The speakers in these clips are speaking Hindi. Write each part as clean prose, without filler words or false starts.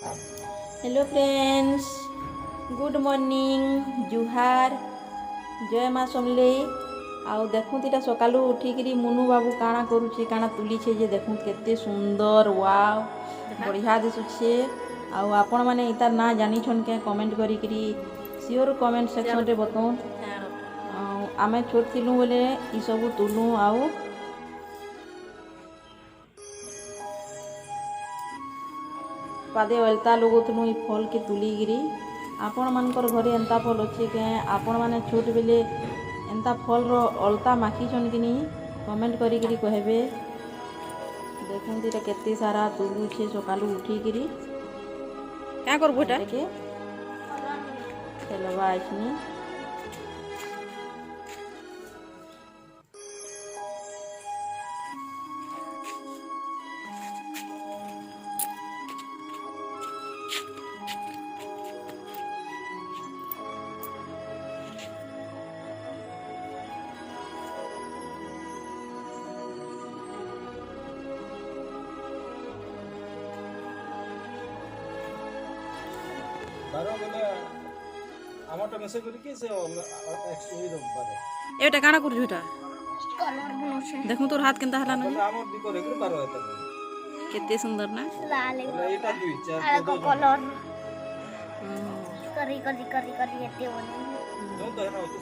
हेलो फ्रेंड्स, गुड मॉर्निंग, जुहार, जय माँ समले। आउ देखूँ इटा सकालू उठिकी मुनू बाबू काଣା करुचे, काଣା तुलीछे जे देखूँ केते सुंदर, वाव बढ़िया दिशुचे। आउ आपण माने इतार ना जानिछन के कमेंट करिकरी सियोर कमेंट सेक्शन रे बताऊँ। आमे छोट थिलु बोले ई सबू तुलू आउ पादे अलता लगोतनु ई फल के तुलीगिरी। आपण मानकर घरे एंता फल अच्छे के आपण माने छोट बेले एंता फल रो अलता माखीछन कि नहीं कमेंट करिकरी कहबे। देखूँ इटा केते सारा तुलुछे सकालू उठिकरी। क्या करबो एटा के खेलबा आइछनी। बारो बोले आमाटा मेसेज करी कि से एक्सट्री दो बारो एटा काଣା करछु एटा कलर बनोछे देखूँ तोर हाथ केनता हला न बोले आमर दिको रे बारो एता केते सुंदर ना। लाल बोले एटा दुई चार आला दो को कलर करी करी करी करी एते बने जो तो है ना होते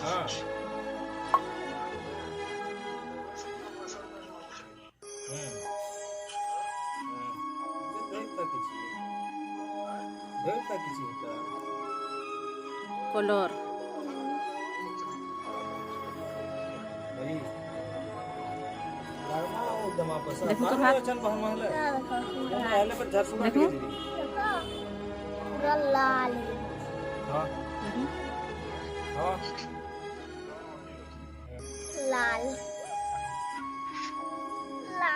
हां देखता किसी का कलर भाई लारमा ओ दमा पसा देखो तो हाथ चल बहन माले देखो पहले पर झर सुना देखो। के पूरा लाल हां हां लाल